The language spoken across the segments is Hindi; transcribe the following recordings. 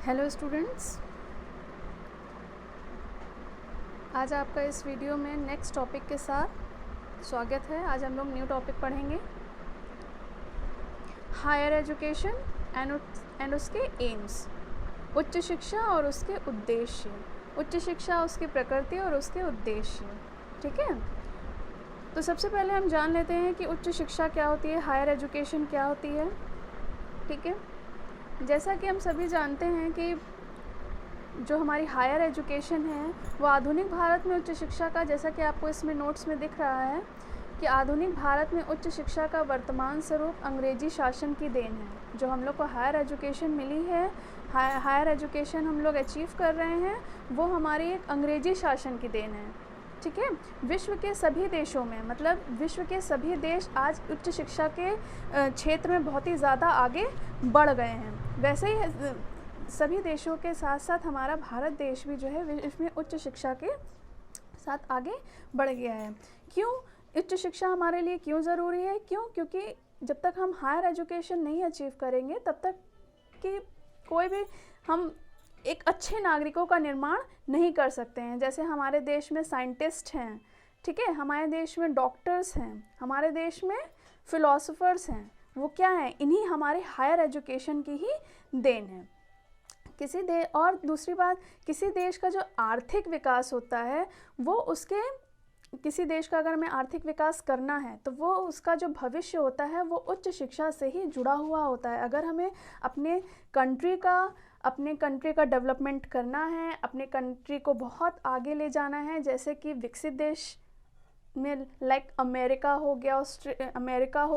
हेलो स्टूडेंट्स, आज आपका इस वीडियो में नेक्स्ट टॉपिक के साथ स्वागत है। आज हम लोग न्यू टॉपिक पढ़ेंगे, हायर एजुकेशन एंड उसके एम्स। उच्च शिक्षा और उसके उद्देश्य। उच्च शिक्षा, उसकी प्रकृति और उसके उद्देश्य। ठीक है, तो सबसे पहले हम जान लेते हैं कि उच्च शिक्षा क्या होती है, हायर एजुकेशन क्या होती है। ठीक है, जैसा कि हम सभी जानते हैं कि जो हमारी हायर एजुकेशन है वो आधुनिक भारत में उच्च शिक्षा का, जैसा कि आपको इसमें नोट्स में दिख रहा है कि आधुनिक भारत में उच्च शिक्षा का वर्तमान स्वरूप अंग्रेजी शासन की देन है। जो हम लोग को हायर एजुकेशन मिली है, हायर एजुकेशन हम लोग अचीव कर रहे हैं, वो हमारी एक अंग्रेजी शासन की देन है। ठीक है, विश्व के सभी देशों में, मतलब विश्व के सभी देश आज उच्च शिक्षा के क्षेत्र में बहुत ही ज़्यादा आगे बढ़ गए हैं। वैसे ही सभी देशों के साथ साथ हमारा भारत देश भी जो है इसमें उच्च शिक्षा के साथ आगे बढ़ गया है। क्यों उच्च शिक्षा हमारे लिए क्यों ज़रूरी है? क्योंकि जब तक हम हायर एजुकेशन नहीं अचीव करेंगे तब तक कि कोई भी हम एक अच्छे नागरिकों का निर्माण नहीं कर सकते हैं। जैसे हमारे देश में साइंटिस्ट हैं, ठीक है, हमारे देश में डॉक्टर्स हैं, हमारे देश में फिलोसोफर्स हैं, वो क्या है, इन्हीं हमारे हायर एजुकेशन की ही देन है। और दूसरी बात, किसी देश का जो आर्थिक विकास होता है वो उसके, किसी देश का अगर हमें आर्थिक विकास करना है तो वो उसका जो भविष्य होता है वो उच्च शिक्षा से ही जुड़ा हुआ होता है। अगर हमें अपने कंट्री का डेवलपमेंट करना है, अपने कंट्री को बहुत आगे ले जाना है, जैसे कि विकसित देश में लाइक अमेरिका हो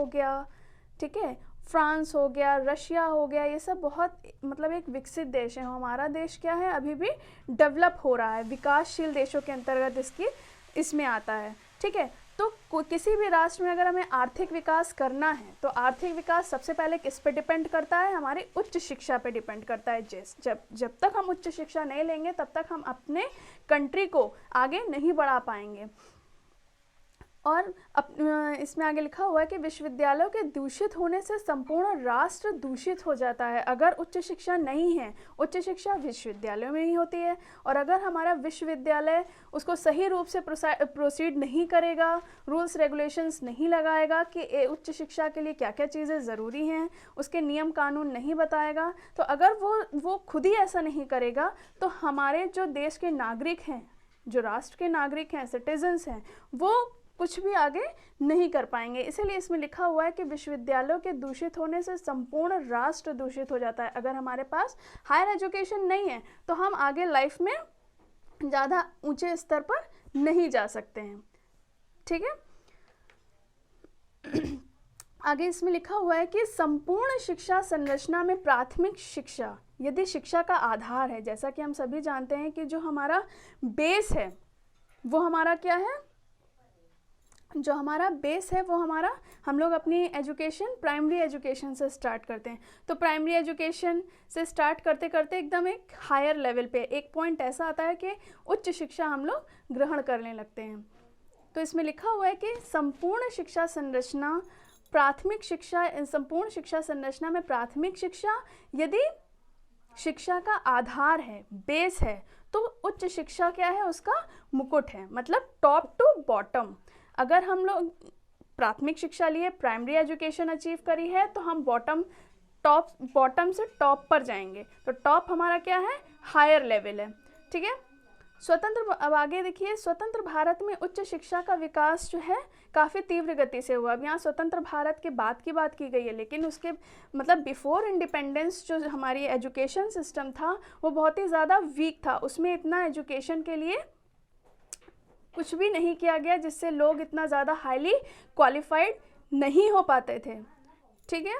गया, ठीक है, फ्रांस हो गया, रशिया हो गया, ये सब बहुत मतलब एक विकसित देश है। हमारा देश क्या है, अभी भी डेवलप हो रहा है, विकासशील देशों के अंतर्गत इसमें आता है। ठीक है, तो किसी भी राष्ट्र में अगर हमें आर्थिक विकास करना है तो आर्थिक विकास सबसे पहले किस पे डिपेंड करता है, हमारी उच्च शिक्षा पे डिपेंड करता है। जब तक हम उच्च शिक्षा नहीं लेंगे तब तक हम अपने कंट्री को आगे नहीं बढ़ा पाएंगे। और इसमें आगे लिखा हुआ है कि विश्वविद्यालयों के दूषित होने से संपूर्ण राष्ट्र दूषित हो जाता है। अगर उच्च शिक्षा नहीं है, उच्च शिक्षा विश्वविद्यालयों में ही होती है, और अगर हमारा विश्वविद्यालय उसको सही रूप से प्रोसीड नहीं करेगा, रूल्स रेगुलेशंस नहीं लगाएगा कि उच्च शिक्षा के लिए क्या क्या चीज़ें ज़रूरी हैं, उसके नियम कानून नहीं बताएगा, तो अगर वो खुद ही ऐसा नहीं करेगा तो हमारे जो देश के नागरिक हैं, जो राष्ट्र के नागरिक हैं, सिटीजन्स हैं, वो कुछ भी आगे नहीं कर पाएंगे। इसीलिए इसमें लिखा हुआ है कि विश्वविद्यालयों के दूषित होने से संपूर्ण राष्ट्र दूषित हो जाता है। अगर हमारे पास हायर एजुकेशन नहीं है तो हम आगे लाइफ में ज़्यादा ऊंचे स्तर पर नहीं जा सकते हैं। ठीक है, आगे इसमें लिखा हुआ है कि संपूर्ण शिक्षा संरचना में प्राथमिक शिक्षा यदि शिक्षा का आधार है, जैसा कि हम सभी जानते हैं कि जो हमारा बेस है वो हमारा क्या है, जो हमारा बेस है वो हमारा, हम लोग अपनी एजुकेशन प्राइमरी एजुकेशन से स्टार्ट करते हैं। तो प्राइमरी एजुकेशन से स्टार्ट करते करते एकदम एक हायर लेवल पे एक पॉइंट ऐसा आता है कि उच्च शिक्षा हम लोग ग्रहण करने लगते हैं। तो इसमें लिखा हुआ है कि संपूर्ण शिक्षा संरचना संपूर्ण शिक्षा संरचना में प्राथमिक शिक्षा यदि शिक्षा का आधार है, बेस है, तो उच्च शिक्षा क्या है, उसका मुकुट है, मतलब टॉप टू बॉटम। अगर हम लोग प्राथमिक शिक्षा लिए, प्राइमरी एजुकेशन अचीव करी है, तो हम बॉटम से टॉप पर जाएंगे। तो टॉप हमारा क्या है, हायर लेवल है। ठीक है, अब आगे देखिए, स्वतंत्र भारत में उच्च शिक्षा का विकास जो है काफ़ी तीव्र गति से हुआ। अब यहाँ स्वतंत्र भारत के बाद की बात की गई है, लेकिन उसके मतलब बिफोर इंडिपेंडेंस जो हमारी एजुकेशन सिस्टम था वो बहुत ही ज़्यादा वीक था। उसमें इतना एजुकेशन के लिए कुछ भी नहीं किया गया, जिससे लोग इतना ज़्यादा हाईली क्वालिफाइड नहीं हो पाते थे। ठीक है,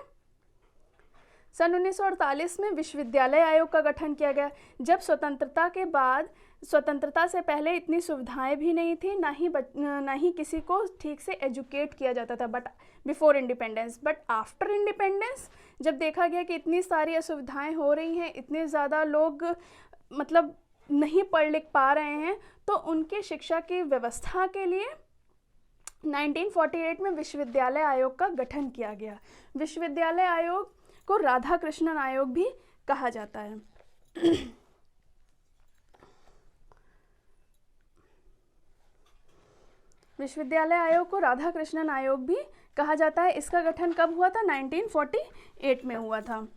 सन 1948 में विश्वविद्यालय आयोग का गठन किया गया। जब स्वतंत्रता के बाद, स्वतंत्रता से पहले इतनी सुविधाएं भी नहीं थी, ना ही किसी को ठीक से एजुकेट किया जाता था, but before independence. But after independence जब देखा गया कि इतनी सारी असुविधाएं हो रही हैं, इतने ज़्यादा लोग मतलब नहीं पढ़ लिख पा रहे हैं, तो उनके शिक्षा की व्यवस्था के लिए 1948 में विश्वविद्यालय आयोग का गठन किया गया। विश्वविद्यालय आयोग को राधाकृष्णन आयोग भी कहा जाता है। विश्वविद्यालय आयोग को राधाकृष्णन आयोग भी कहा जाता है। इसका गठन कब हुआ था? 1948 में हुआ था।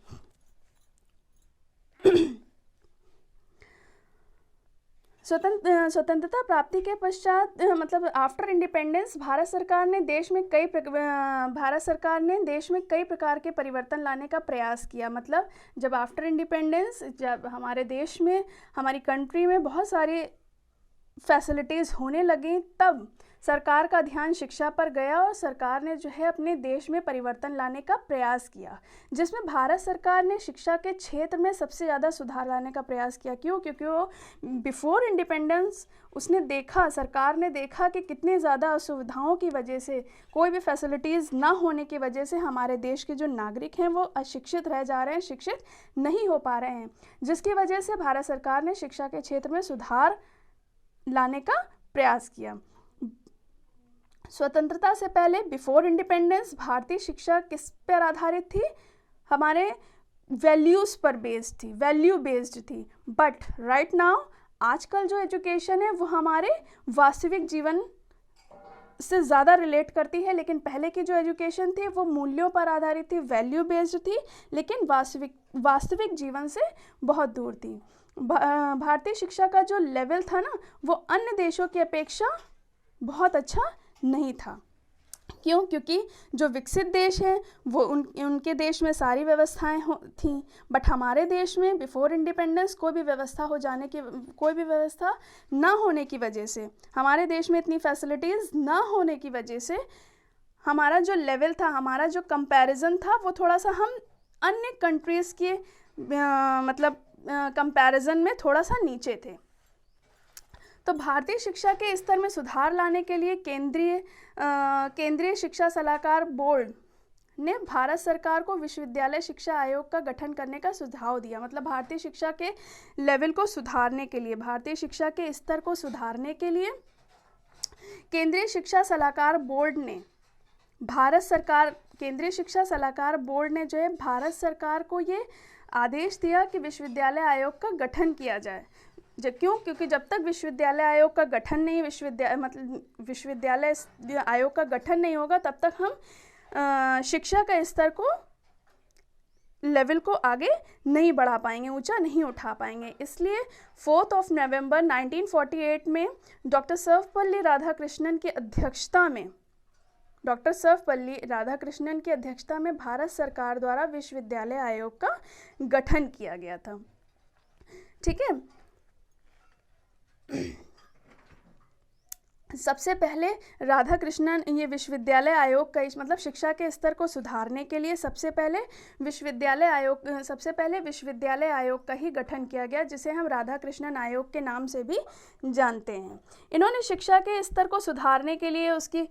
स्वतंत्रता प्राप्ति के पश्चात मतलब आफ्टर इंडिपेंडेंस भारत सरकार ने देश में कई प्रकार के परिवर्तन लाने का प्रयास किया। मतलब जब आफ्टर इंडिपेंडेंस, जब हमारे देश में, हमारी कंट्री में बहुत सारी फैसिलिटीज़ होने लगी, तब सरकार का ध्यान शिक्षा पर गया और सरकार ने जो है अपने देश में परिवर्तन लाने का प्रयास किया, जिसमें भारत सरकार ने शिक्षा के क्षेत्र में सबसे ज़्यादा सुधार लाने का प्रयास किया। क्यों? क्योंकि वो बिफोर इंडिपेंडेंस सरकार ने देखा कि कितनी ज़्यादा असुविधाओं की वजह से, कोई भी फैसिलिटीज़ ना होने की वजह से हमारे देश के जो नागरिक हैं वो अशिक्षित रह जा रहे हैं, शिक्षित नहीं हो पा रहे हैं, जिसकी वजह से भारत सरकार ने शिक्षा के क्षेत्र में सुधार लाने का प्रयास किया। स्वतंत्रता से पहले बिफोर इंडिपेंडेंस भारतीय शिक्षा किस पर आधारित थी? हमारे वैल्यूज़ पर बेस्ड थी, वैल्यू बेस्ड थी। बट राइट नाउ आजकल जो एजुकेशन है वो हमारे वास्तविक जीवन से ज़्यादा रिलेट करती है, लेकिन पहले की जो एजुकेशन थी वो मूल्यों पर आधारित थी, वैल्यू बेस्ड थी, लेकिन वास्तविक जीवन से बहुत दूर थी। भारतीय शिक्षा का जो लेवल था ना वो अन्य देशों की अपेक्षा बहुत अच्छा नहीं था। क्यों? क्योंकि जो विकसित देश हैं वो उनके देश में सारी व्यवस्थाएं थीं, बट हमारे देश में बिफोर इंडिपेंडेंस कोई भी व्यवस्था ना होने की वजह से, हमारे देश में इतनी फैसिलिटीज़ ना होने की वजह से हमारा जो लेवल था, हमारा जो कंपैरिजन था वो थोड़ा सा हम अन्य कंट्रीज़ के कंपैरिजन में थोड़ा सा नीचे थे। तो भारतीय शिक्षा के स्तर में सुधार लाने के लिए केंद्रीय शिक्षा सलाहकार बोर्ड ने भारत सरकार को विश्वविद्यालय शिक्षा आयोग का गठन करने का सुझाव दिया। मतलब भारतीय शिक्षा के लेवल को सुधारने के लिए, भारतीय शिक्षा के स्तर को सुधारने के लिए केंद्रीय शिक्षा सलाहकार बोर्ड ने जो है भारत सरकार को ये आदेश दिया कि विश्वविद्यालय आयोग का गठन किया जाए। क्यों? क्योंकि जब तक विश्वविद्यालय आयोग का गठन नहीं, विश्वविद्यालय आयोग का गठन नहीं होगा, तब तक हम शिक्षा का स्तर को, लेवल को आगे नहीं बढ़ा पाएंगे, ऊंचा नहीं उठा पाएंगे। इसलिए 4 नवंबर 1948 में डॉक्टर सर्वपल्ली राधाकृष्णन की अध्यक्षता में भारत सरकार द्वारा विश्वविद्यालय आयोग का गठन किया गया था। ठीक है। सबसे पहले राधाकृष्णन ये विश्वविद्यालय आयोग का, मतलब शिक्षा के स्तर को सुधारने के लिए सबसे पहले विश्वविद्यालय आयोग का ही गठन किया गया, जिसे हम राधाकृष्णन आयोग के नाम से भी जानते हैं। इन्होंने शिक्षा के स्तर को सुधारने के लिए उसकी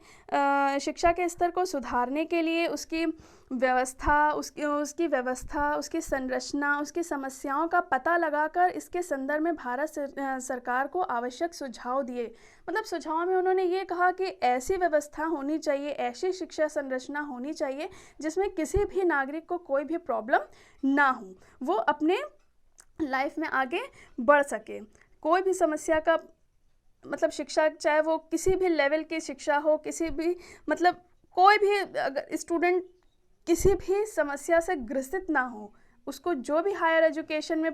संरचना, उसकी समस्याओं का पता लगाकर इसके संदर्भ में भारत सरकार को आवश्यक सुझाव दिए। मतलब सुझाव में उन्होंने ये कहा कि ऐसी व्यवस्था होनी चाहिए, ऐसी शिक्षा संरचना होनी चाहिए जिसमें किसी भी नागरिक को कोई भी प्रॉब्लम ना हो, वो अपने लाइफ में आगे बढ़ सके। कोई भी समस्या का, मतलब शिक्षा, चाहे वो किसी भी लेवल की शिक्षा हो, किसी भी, मतलब कोई भी अगर स्टूडेंट किसी भी समस्या से ग्रसित ना हो, उसको जो भी हायर एजुकेशन में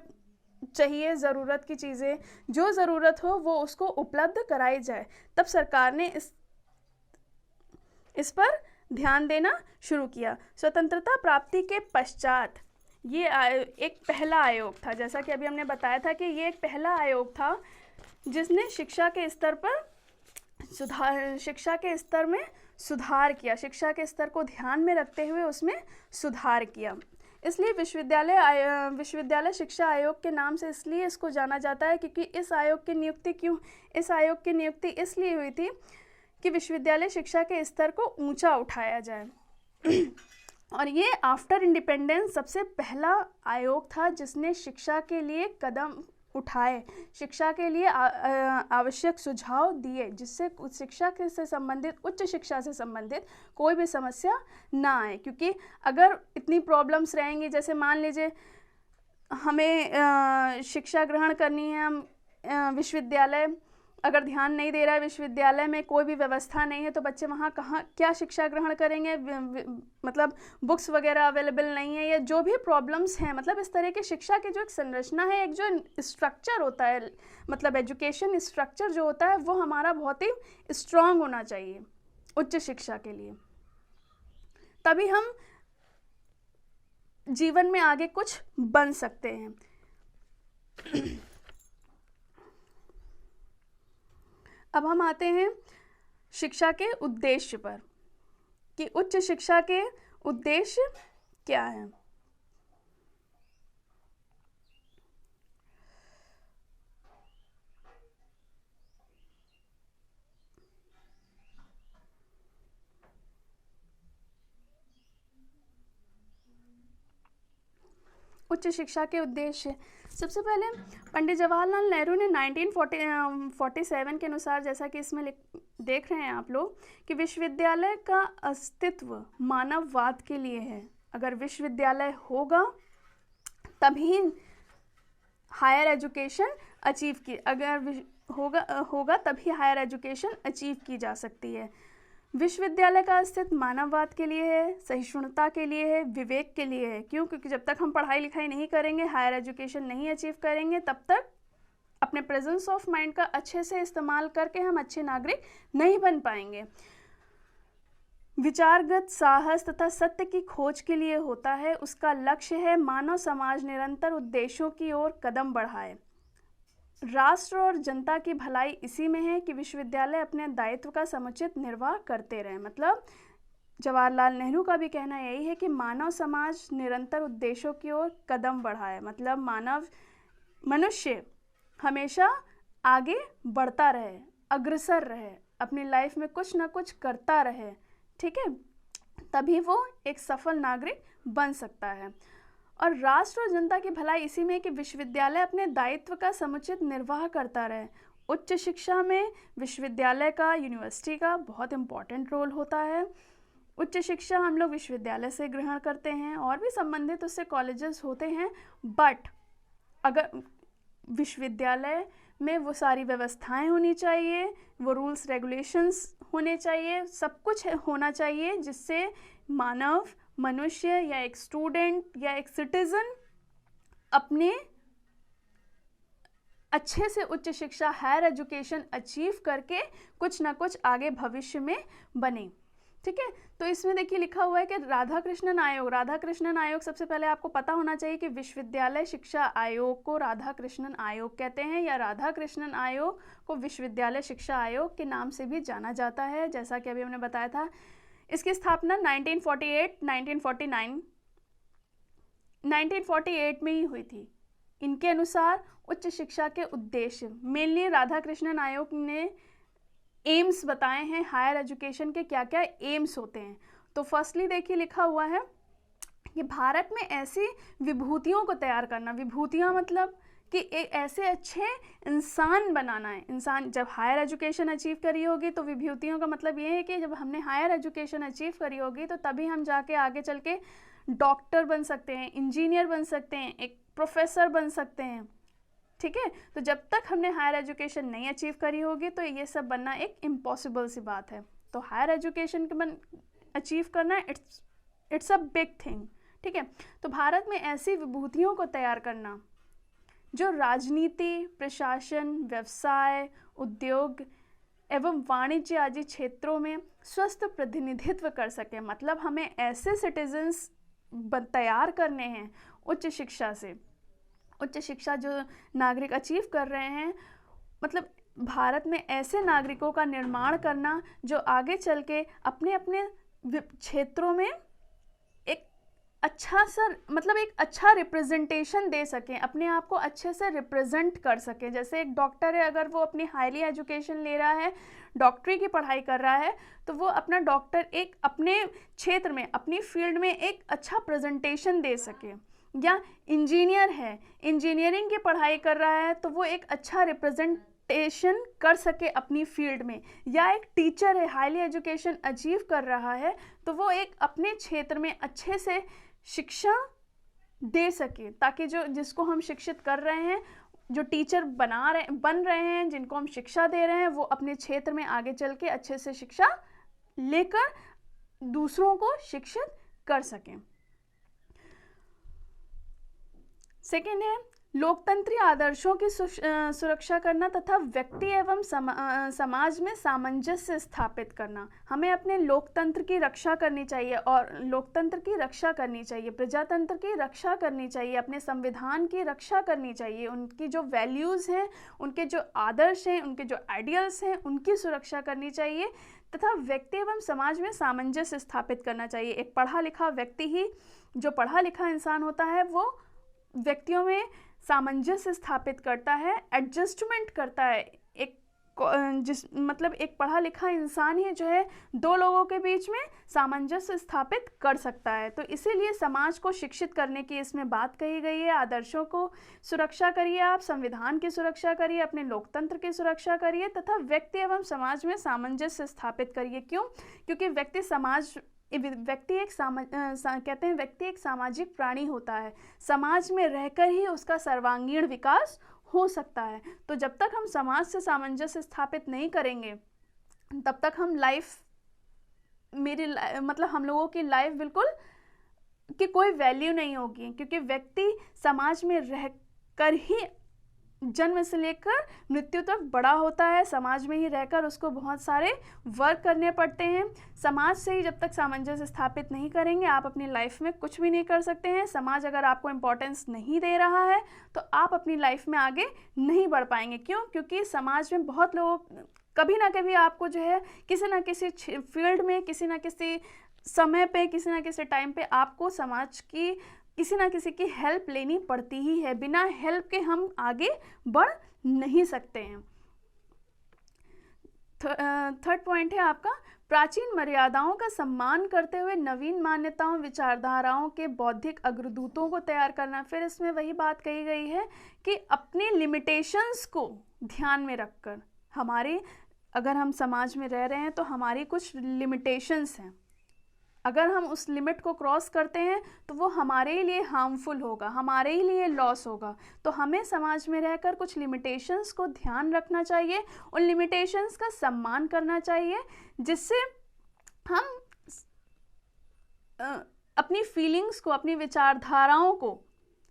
चाहिए, ज़रूरत की चीज़ें, जो ज़रूरत हो वो उसको उपलब्ध कराई जाए। तब सरकार ने इस पर ध्यान देना शुरू किया। स्वतंत्रता प्राप्ति के पश्चात ये एक पहला आयोग था, जैसा कि अभी हमने बताया था कि ये एक पहला आयोग था जिसने शिक्षा के स्तर में सुधार किया, शिक्षा के स्तर को ध्यान में रखते हुए उसमें सुधार किया। इसलिए विश्वविद्यालय शिक्षा आयोग के नाम से इसलिए इसको जाना जाता है क्योंकि इस आयोग की नियुक्ति इसलिए हुई थी कि विश्वविद्यालय शिक्षा के स्तर को ऊंचा उठाया जाए। और ये आफ्टर इंडिपेंडेंस सबसे पहला आयोग था जिसने शिक्षा के लिए कदम उठाए, शिक्षा के लिए आवश्यक सुझाव दिए, जिससे उच्च शिक्षा से संबंधित कोई भी समस्या ना आए। क्योंकि अगर इतनी प्रॉब्लम्स रहेंगी, जैसे मान लीजिए हमें शिक्षा ग्रहण करनी है, हम विश्वविद्यालय अगर ध्यान नहीं दे रहा है, विश्वविद्यालय में कोई भी व्यवस्था नहीं है, तो बच्चे वहाँ कहाँ क्या शिक्षा ग्रहण करेंगे, मतलब बुक्स वगैरह अवेलेबल नहीं है, या जो भी प्रॉब्लम्स हैं, मतलब इस तरह की शिक्षा की जो एक संरचना है, एक जो स्ट्रक्चर होता है, मतलब एजुकेशन स्ट्रक्चर जो होता है, वो हमारा बहुत ही स्ट्रांग होना चाहिए उच्च शिक्षा के लिए, तभी हम जीवन में आगे कुछ बन सकते हैं। अब हम आते हैं शिक्षा के उद्देश्य पर, कि उच्च शिक्षा के उद्देश्य क्या हैं। उच्च शिक्षा के उद्देश्य, सबसे पहले पंडित जवाहरलाल नेहरू ने 1947 के अनुसार, जैसा कि इसमें देख रहे हैं आप लोग, कि विश्वविद्यालय का अस्तित्व मानववाद के लिए है। अगर विश्वविद्यालय होगा तभी हायर एजुकेशन अचीव की, अगर होगा तभी हायर एजुकेशन अचीव की जा सकती है। विश्वविद्यालय का अस्तित्व मानववाद के लिए है, सहिष्णुता के लिए है, विवेक के लिए है। क्यों? क्योंकि जब तक हम पढ़ाई लिखाई नहीं करेंगे, हायर एजुकेशन नहीं अचीव करेंगे, तब तक अपने प्रेजेंस ऑफ माइंड का अच्छे से इस्तेमाल करके हम अच्छे नागरिक नहीं बन पाएंगे। विचारगत साहस तथा सत्य की खोज के लिए होता है। उसका लक्ष्य है मानव समाज निरंतर उद्देश्यों की ओर कदम बढ़ाए। राष्ट्र और जनता की भलाई इसी में है कि विश्वविद्यालय अपने दायित्व का समुचित निर्वाह करते रहें। मतलब जवाहरलाल नेहरू का भी कहना यही है कि मानव समाज निरंतर उद्देश्यों की ओर कदम बढ़ाए, मतलब मनुष्य हमेशा आगे बढ़ता रहे, अग्रसर रहे, अपनी लाइफ में कुछ ना कुछ करता रहे, ठीक है, तभी वो एक सफल नागरिक बन सकता है। और राष्ट्र और जनता की भलाई इसी में कि विश्वविद्यालय अपने दायित्व का समुचित निर्वाह करता रहे। उच्च शिक्षा में विश्वविद्यालय का, यूनिवर्सिटी का बहुत इम्पॉर्टेंट रोल होता है। उच्च शिक्षा हम लोग विश्वविद्यालय से ग्रहण करते हैं, और भी संबंधित उससे कॉलेजेस होते हैं, बट अगर विश्वविद्यालय में वो सारी व्यवस्थाएं होनी चाहिए, वो रूल्स रेगुलेशंस होने चाहिए, सब कुछ होना चाहिए जिससे मनुष्य या एक स्टूडेंट या एक सिटीजन अपने अच्छे से उच्च शिक्षा, हायर एजुकेशन अचीव करके कुछ ना कुछ आगे भविष्य में बने, ठीक है। तो इसमें देखिए लिखा हुआ है कि राधा कृष्णन आयोग, सबसे पहले आपको पता होना चाहिए कि विश्वविद्यालय शिक्षा आयोग को राधा कृष्णन आयोग कहते हैं, या राधा कृष्णन आयोग को विश्वविद्यालय शिक्षा आयोग के नाम से भी जाना जाता है, जैसा कि अभी हमने बताया था। इसकी स्थापना 1948 में ही हुई थी। इनके अनुसार उच्च शिक्षा के उद्देश्य, मेनली राधा कृष्णन आयोग ने एम्स बताए हैं हायर एजुकेशन के, क्या क्या एम्स होते हैं। तो फर्स्टली देखिए लिखा हुआ है कि भारत में ऐसी विभूतियों को तैयार करना, विभूतियाँ मतलब कि एक ऐसे अच्छे इंसान बनाना है। इंसान जब हायर एजुकेशन अचीव करी होगी, तो विभूतियों का मतलब ये है कि जब हमने हायर एजुकेशन अचीव करी होगी तो तभी हम जाके आगे चल के डॉक्टर बन सकते हैं, इंजीनियर बन सकते हैं, एक प्रोफेसर बन सकते हैं, ठीक है। तो जब तक हमने हायर एजुकेशन नहीं अचीव करी होगी तो ये सब बनना एक इम्पॉसिबल सी बात है। तो हायर एजुकेशन अचीव करना इट्स अ बिग थिंग, ठीक है। तो भारत में ऐसी विभूतियों को तैयार करना जो राजनीति, प्रशासन, व्यवसाय, उद्योग एवं वाणिज्य आदि क्षेत्रों में स्वस्थ प्रतिनिधित्व कर सके। मतलब हमें ऐसे सिटीजन्स तैयार करने हैं उच्च शिक्षा से, उच्च शिक्षा जो नागरिक अचीव कर रहे हैं, मतलब भारत में ऐसे नागरिकों का निर्माण करना जो आगे चल के अपने अपने क्षेत्रों में एक अच्छा रिप्रेजेंटेशन दे सकें, अपने आप को अच्छे से रिप्रेजेंट कर सकें। जैसे एक डॉक्टर है, अगर वो अपनी हाईली एजुकेशन ले रहा है, डॉक्टरी की पढ़ाई कर रहा है, तो वो अपना डॉक्टर एक अपने क्षेत्र में, अपनी फील्ड में एक अच्छा प्रेजेंटेशन दे सके। या इंजीनियर है, इंजीनियरिंग की पढ़ाई कर रहा है, तो वो एक अच्छा रिप्रेजेंटेशन कर सके अपनी फील्ड में। या एक टीचर है, हाईली एजुकेशन अचीव कर रहा है, तो वो एक अपने क्षेत्र में अच्छे से शिक्षा दे सके, ताकि जो जिसको हम शिक्षित कर रहे हैं, जो टीचर बन रहे हैं, जिनको हम शिक्षा दे रहे हैं, वो अपने क्षेत्र में आगे चल के अच्छे से शिक्षा लेकर दूसरों को शिक्षित कर सकें। सेकेंड है लोकतंत्रीय आदर्शों की सुरक्षा करना तथा व्यक्ति एवं समाज में सामंजस्य स्थापित करना। हमें अपने लोकतंत्र की रक्षा करनी चाहिए, और लोकतंत्र की रक्षा करनी चाहिए, प्रजातंत्र की रक्षा करनी चाहिए, अपने संविधान की रक्षा करनी चाहिए, उनकी जो वैल्यूज़ हैं, उनके जो आदर्श हैं, उनके जो आइडियल्स हैं, उनकी सुरक्षा करनी चाहिए, तथा व्यक्ति एवं समाज में सामंजस्य स्थापित करना चाहिए। एक पढ़ा लिखा व्यक्ति ही, जो पढ़ा लिखा इंसान होता है, वो व्यक्तियों में सामंजस्य स्थापित करता है, एडजस्टमेंट करता है। एक पढ़ा लिखा इंसान ही जो है दो लोगों के बीच में सामंजस्य स्थापित कर सकता है। तो इसीलिए समाज को शिक्षित करने की इसमें बात कही गई है। आदर्शों को सुरक्षा करिए, आप संविधान की सुरक्षा करिए, अपने लोकतंत्र की सुरक्षा करिए, तथा व्यक्ति एवं समाज में सामंजस्य स्थापित करिए। क्यों? क्योंकि व्यक्ति एक सामाजिक प्राणी होता है। समाज में रहकर ही उसका सर्वांगीण विकास हो सकता है। तो जब तक हम समाज से सामंजस्य स्थापित नहीं करेंगे, तब तक हम हम लोगों की लाइफ बिल्कुल की कोई वैल्यू नहीं होगी। क्योंकि व्यक्ति समाज में रहकर ही जन्म से लेकर मृत्यु तक बड़ा होता है। समाज में ही रहकर उसको बहुत सारे वर्क करने पड़ते हैं। समाज से ही जब तक सामंजस्य स्थापित नहीं करेंगे, आप अपनी लाइफ में कुछ भी नहीं कर सकते हैं। समाज अगर आपको इम्पोर्टेंस नहीं दे रहा है, तो आप अपनी लाइफ में आगे नहीं बढ़ पाएंगे। क्यों? क्योंकि समाज में बहुत लोग कभी ना कभी आपको जो है किसी ना किसी फील्ड में, किसी ना किसी समय पे, किसी ना किसी टाइम पे आपको समाज की किसी ना किसी की हेल्प लेनी पड़ती ही है। बिना हेल्प के हम आगे बढ़ नहीं सकते हैं। थर्ड पॉइंट है आपका प्राचीन मर्यादाओं का सम्मान करते हुए नवीन मान्यताओं, विचारधाराओं के बौद्धिक अग्रदूतों को तैयार करना। फिर इसमें वही बात कही गई है कि अपनी लिमिटेशंस को ध्यान में रखकर, अगर हम समाज में रह रहे हैं तो हमारी कुछ लिमिटेशंस हैं। अगर हम उस लिमिट को क्रॉस करते हैं तो वो हमारे लिए हार्मफुल होगा, हमारे ही लिए लॉस होगा। तो हमें समाज में रहकर कुछ लिमिटेशंस को ध्यान रखना चाहिए, उन लिमिटेशंस का सम्मान करना चाहिए, जिससे हम अपनी फीलिंग्स को, अपनी विचारधाराओं को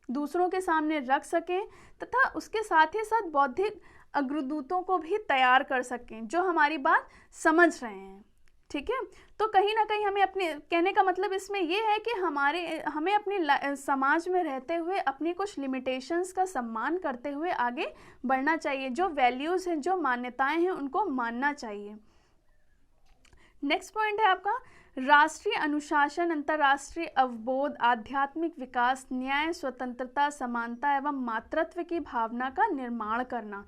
दूसरों के सामने रख सकें, तथा उसके साथ ही साथ बौद्धिक अग्रदूतों को भी तैयार कर सकें जो हमारी बात समझ रहे हैं। ठीक है? तो कहीं ना कहीं हमें अपने कहने का मतलब इसमें यह है कि हमें अपने समाज में रहते हुए अपनी कुछ लिमिटेशंस का सम्मान करते हुए आगे बढ़ना चाहिए। जो वैल्यूज़ हैं, जो मान्यताएं हैं, उनको मानना चाहिए। नेक्स्ट पॉइंट है आपका राष्ट्रीय अनुशासन, अंतर्राष्ट्रीय अवबोध, आध्यात्मिक विकास, न्याय, स्वतंत्रता, समानता एवं मातृत्व की भावना का निर्माण करना।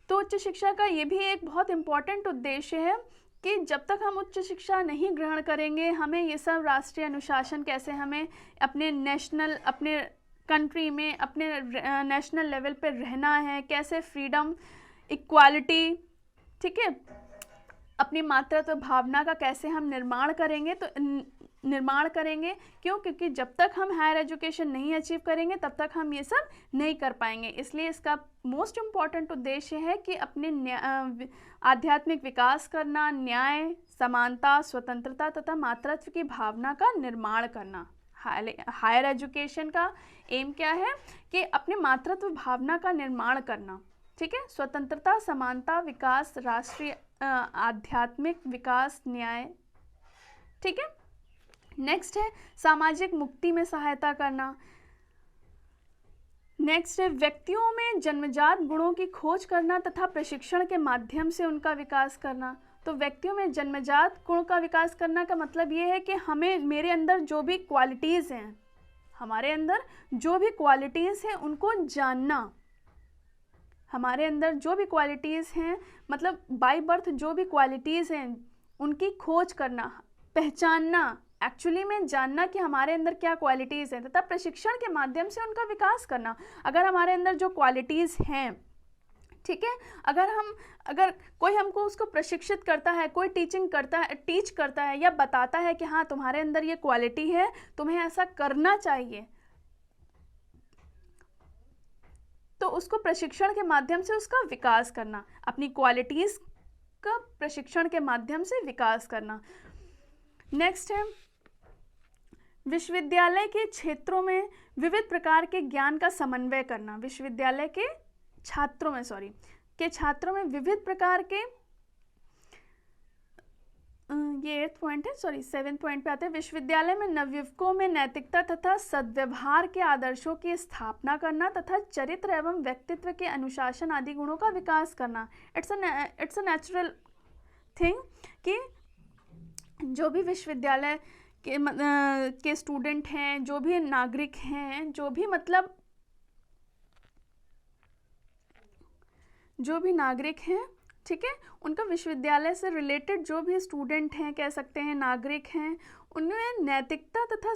तो उच्च शिक्षा का ये भी एक बहुत इम्पॉर्टेंट उद्देश्य है कि जब तक हम उच्च शिक्षा नहीं ग्रहण करेंगे, हमें ये सब राष्ट्रीय अनुशासन, कैसे हमें अपने कंट्री में, अपने नेशनल लेवल पे रहना है, कैसे फ्रीडम, इक्वालिटी, ठीक है, अपनी मातृत्व भावना का कैसे हम निर्माण करेंगे। क्यों? क्योंकि जब तक हम हायर एजुकेशन नहीं अचीव करेंगे, तब तक हम ये सब नहीं कर पाएंगे। इसलिए इसका मोस्ट इम्पॉर्टेंट उद्देश्य है कि अपने आध्यात्मिक विकास करना, न्याय, समानता, स्वतंत्रता तथा मातृत्व की भावना का निर्माण करना। हायर एजुकेशन का एम क्या है? कि अपने मातृत्व भावना का निर्माण करना। ठीक है? स्वतंत्रता, समानता, विकास, राष्ट्रीय आध्यात्मिक विकास, न्याय। ठीक है? नेक्स्ट है सामाजिक मुक्ति में सहायता करना। नेक्स्ट है व्यक्तियों में जन्मजात गुणों की खोज करना तथा प्रशिक्षण के माध्यम से उनका विकास करना। तो व्यक्तियों में जन्मजात गुणों का विकास करना का मतलब ये है कि मेरे अंदर जो भी क्वालिटीज़ हैं, हमारे अंदर जो भी क्वालिटीज़ हैं उनको जानना। हमारे अंदर जो भी क्वालिटीज़ हैं, मतलब बाय बर्थ जो भी क्वालिटीज़ हैं, उनकी खोज करना, पहचानना, एक्चुअली में जानना कि हमारे अंदर क्या क्वालिटीज़ हैं, तथा प्रशिक्षण के माध्यम से उनका विकास करना। अगर हमारे अंदर जो क्वालिटीज़ हैं, ठीक है, अगर कोई हमको उसको प्रशिक्षित करता है, कोई टीच करता है या बताता है कि हाँ तुम्हारे अंदर ये क्वालिटी है, तुम्हें ऐसा करना चाहिए, तो उसको प्रशिक्षण के माध्यम से उसका विकास करना, अपनी क्वालिटीज़ का प्रशिक्षण के माध्यम से विकास करना। नेक्स्ट है विश्वविद्यालय के क्षेत्रों में विविध प्रकार के ज्ञान का समन्वय करना। विश्वविद्यालय के छात्रों में विविध प्रकार के, ये 8th पॉइंट है, 7th पॉइंट पे आते हैं। विश्वविद्यालय में नवयुवकों में नैतिकता तथा सद्व्यवहार के आदर्शों की स्थापना करना तथा चरित्र एवं व्यक्तित्व के अनुशासन आदि गुणों का विकास करना। इट्स अ नेचुरल थिंग कि जो भी विश्वविद्यालय के स्टूडेंट हैं, जो भी नागरिक हैं, जो भी नागरिक हैं, ठीक है, उनका विश्वविद्यालय से रिलेटेड जो भी स्टूडेंट हैं, कह सकते हैं नागरिक हैं, उनमें नैतिकता तथा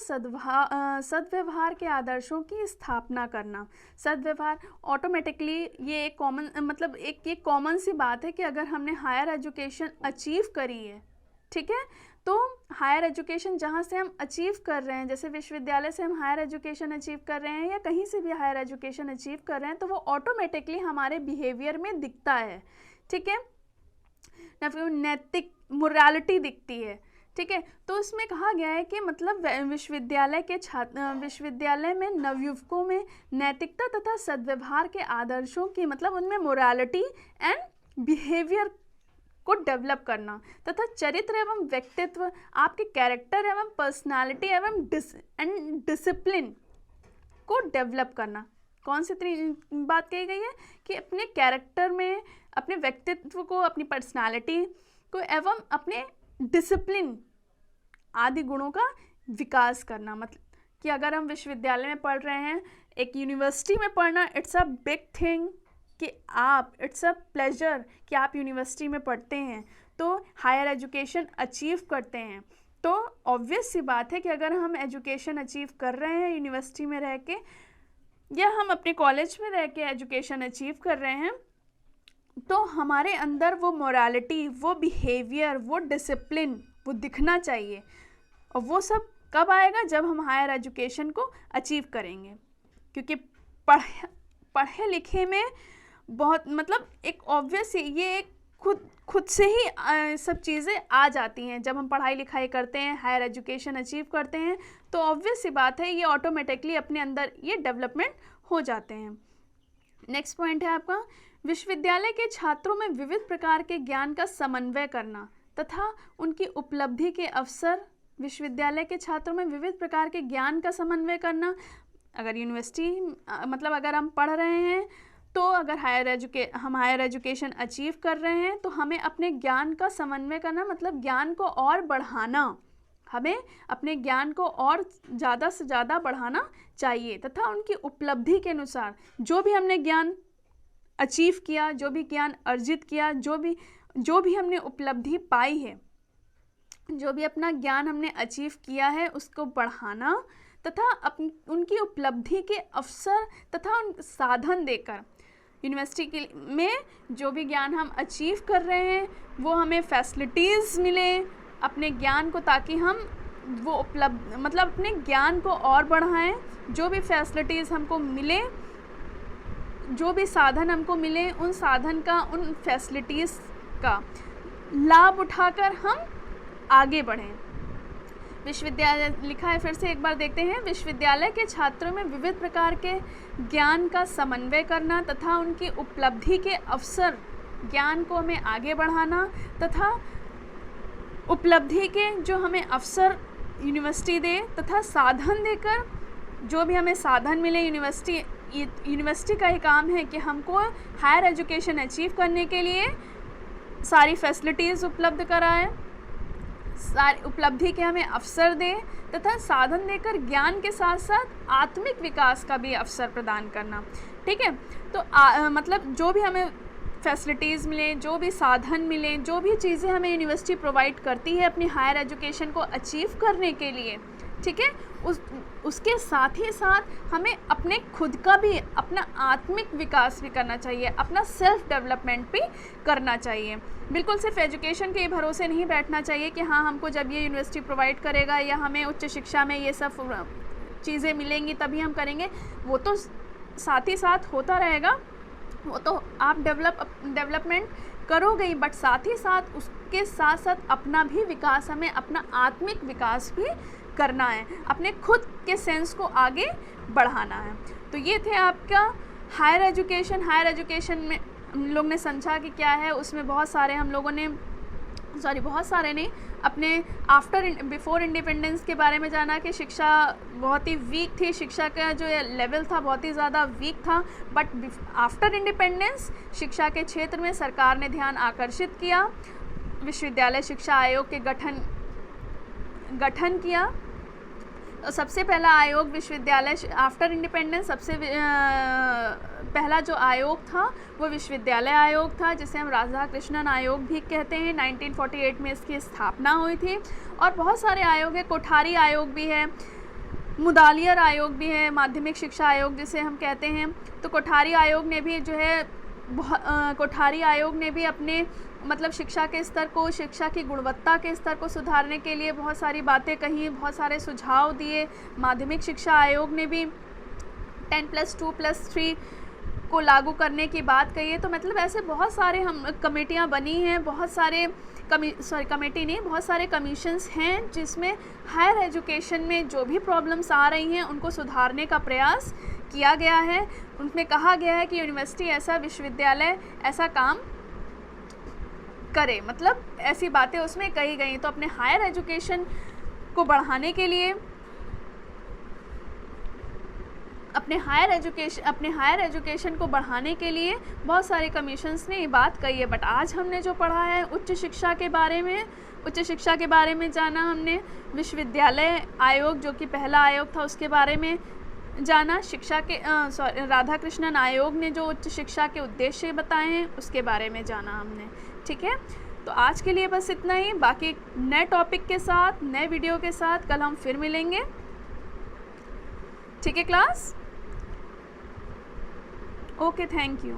सद्व्यवहार के आदर्शों की स्थापना करना। सद्व्यवहार ऑटोमेटिकली ये एक कॉमन ये कॉमन सी बात है कि अगर हमने हायर एजुकेशन अचीव करी है, ठीक है, तो हायर एजुकेशन जहाँ से हम अचीव कर रहे हैं, जैसे विश्वविद्यालय से हम हायर एजुकेशन अचीव कर रहे हैं या कहीं से भी हायर एजुकेशन अचीव कर रहे हैं, तो वो ऑटोमेटिकली हमारे बिहेवियर में दिखता है, ठीक है, ना फिर नैतिक मोरालिटी दिखती है, ठीक है। तो उसमें कहा गया है कि मतलब विश्वविद्यालय में नवयुवकों में नैतिकता तथा सद्व्यवहार के आदर्शों की, मतलब उनमें मोरालिटी एंड बिहेवियर को डेवलप करना तथा चरित्र एवं व्यक्तित्व, आपके कैरेक्टर एवं पर्सनालिटी एवं डिसिप्लिन को डेवलप करना। कौन सी बात कही गई है कि अपने कैरेक्टर में, अपने व्यक्तित्व को, अपनी पर्सनालिटी को एवं अपने डिसिप्लिन आदि गुणों का विकास करना। मतलब कि अगर हम विश्वविद्यालय में पढ़ रहे हैं, एक यूनिवर्सिटी में पढ़ना, इट्स अ बिग थिंग कि इट्स अ प्लेजर कि आप यूनिवर्सिटी में पढ़ते हैं, तो हायर एजुकेशन अचीव करते हैं। तो ऑब्वियस सी बात है कि अगर हम एजुकेशन अचीव कर रहे हैं यूनिवर्सिटी में रह के, या हम अपने कॉलेज में रह के एजुकेशन अचीव कर रहे हैं, तो हमारे अंदर वो मोरालिटी, वो बिहेवियर, वो डिसिप्लिन वो दिखना चाहिए। और वो सब कब आएगा? जब हम हायर एजुकेशन को अचीव करेंगे। क्योंकि पढ़े लिखे में बहुत, मतलब एक ऑब्वियस ये एक खुद से ही सब चीज़ें आ जाती हैं। जब हम पढ़ाई लिखाई करते हैं, हायर एजुकेशन अचीव करते हैं, तो ऑब्वियस सी बात है ये ऑटोमेटिकली अपने अंदर ये डेवलपमेंट हो जाते हैं। नेक्स्ट पॉइंट है आपका, विश्वविद्यालय के छात्रों में विविध प्रकार के ज्ञान का समन्वय करना तथा उनकी उपलब्धि के अवसर। विश्वविद्यालय के छात्रों में विविध प्रकार के ज्ञान का समन्वय करना, अगर यूनिवर्सिटी मतलब अगर हम पढ़ रहे हैं, तो अगर हम हायर एजुकेशन अचीव कर रहे हैं, तो हमें अपने ज्ञान का समन्वय करना, मतलब ज्ञान को और बढ़ाना, हमें अपने ज्ञान को और ज़्यादा से ज़्यादा बढ़ाना चाहिए तथा उनकी उपलब्धि के अनुसार जो भी हमने ज्ञान अचीव किया, जो भी ज्ञान अर्जित किया, जो भी हमने उपलब्धि पाई है, जो भी अपना ज्ञान हमने अचीव किया है, उसको बढ़ाना तथा उनकी उपलब्धि के अवसर तथा उन साधन देकर। यूनिवर्सिटी में जो भी ज्ञान हम अचीव कर रहे हैं, वो हमें फैसिलिटीज़ मिले अपने ज्ञान को, ताकि हम वो मतलब अपने ज्ञान को और बढ़ाएं। जो भी फैसिलिटीज़ हमको मिले, जो भी साधन हमको मिले, उन साधन का, उन फैसिलिटीज़ का लाभ उठाकर हम आगे बढ़ें। विश्वविद्यालय लिखा है, फिर से एक बार देखते हैं। विश्वविद्यालय के छात्रों में विविध प्रकार के ज्ञान का समन्वय करना तथा उनकी उपलब्धि के अवसर, ज्ञान को हमें आगे बढ़ाना तथा उपलब्धि के जो हमें अवसर यूनिवर्सिटी दे तथा साधन देकर, जो भी हमें साधन मिले, यूनिवर्सिटी का ही काम है कि हमको हायर एजुकेशन अचीव करने के लिए सारी फैसिलिटीज़ उपलब्ध कराए, सारी उपलब्धि के हमें अवसर दें तथा साधन देकर ज्ञान के साथ साथ आत्मिक विकास का भी अवसर प्रदान करना। ठीक है, तो मतलब जो भी हमें फैसिलिटीज़ मिले, जो भी साधन मिले, जो भी चीज़ें हमें यूनिवर्सिटी प्रोवाइड करती है अपनी हायर एजुकेशन को अचीव करने के लिए, ठीक है, उसके साथ ही साथ हमें अपने खुद का भी, अपना आत्मिक विकास भी करना चाहिए, अपना सेल्फ डेवलपमेंट भी करना चाहिए। बिल्कुल सिर्फ एजुकेशन के भरोसे नहीं बैठना चाहिए कि हाँ हमको जब ये यूनिवर्सिटी प्रोवाइड करेगा या हमें उच्च शिक्षा में ये सब चीज़ें मिलेंगी तभी हम करेंगे। वो तो साथ ही साथ होता रहेगा, वो तो आप डेवलपमेंट करोगे ही, बट साथ ही साथ उसके साथ साथ अपना भी विकास, हमें अपना आत्मिक विकास भी करना है, अपने खुद के सेंस को आगे बढ़ाना है। तो ये थे आपका हायर एजुकेशन। हायर एजुकेशन में हम लोग ने समझा कि क्या है, उसमें बहुत सारे हम लोगों ने बहुत सारे नहीं, अपने बिफोर इंडिपेंडेंस के बारे में जाना कि शिक्षा बहुत ही वीक थी, शिक्षा का जो लेवल था बहुत ही ज़्यादा वीक था, बट आफ्टर इंडिपेंडेंस शिक्षा के क्षेत्र में सरकार ने ध्यान आकर्षित किया, विश्वविद्यालय शिक्षा आयोग के गठन किया। तो सबसे पहला आयोग विश्वविद्यालय आफ्टर इंडिपेंडेंस सबसे पहला जो आयोग था वो विश्वविद्यालय आयोग था, जिसे हम राधा कृष्णन आयोग भी कहते हैं। 1948 में इसकी स्थापना हुई थी। और बहुत सारे आयोग है, कोठारी आयोग भी है, मुदालियर आयोग भी है, माध्यमिक शिक्षा आयोग जिसे हम कहते हैं। तो कोठारी आयोग ने भी जो है कोठारी आयोग ने भी अपने मतलब शिक्षा के स्तर को, शिक्षा की गुणवत्ता के स्तर को सुधारने के लिए बहुत सारी बातें कही, बहुत सारे सुझाव दिए। माध्यमिक शिक्षा आयोग ने भी 10+2+3 को लागू करने की बात कही है। तो मतलब ऐसे बहुत सारे कमेटियां बनी हैं, बहुत सारे कमेटी नहीं, बहुत सारे कमीशंस हैं जिसमें हायर एजुकेशन में जो भी प्रॉब्लम्स आ रही हैं उनको सुधारने का प्रयास किया गया है। उनमें कहा गया है कि यूनिवर्सिटी ऐसा, विश्वविद्यालय ऐसा काम करे, मतलब ऐसी बातें उसमें कही गई। तो अपने हायर एजुकेशन को बढ़ाने के लिए, अपने हायर एजुकेशन को बढ़ाने के लिए बहुत सारे कमीशंस ने ये बात कही है। बट आज हमने जो पढ़ा है उच्च शिक्षा के बारे में जाना हमने, विश्वविद्यालय आयोग जो कि पहला आयोग था उसके बारे में जाना, राधा कृष्णन आयोग ने जो उच्च शिक्षा के उद्देश्य बताए हैं उसके बारे में जाना हमने। ठीक है, तो आज के लिए बस इतना ही। बाकी नए टॉपिक के साथ, नए वीडियो के साथ कल हम फिर मिलेंगे। ठीक है क्लास, ओके, थैंक यू।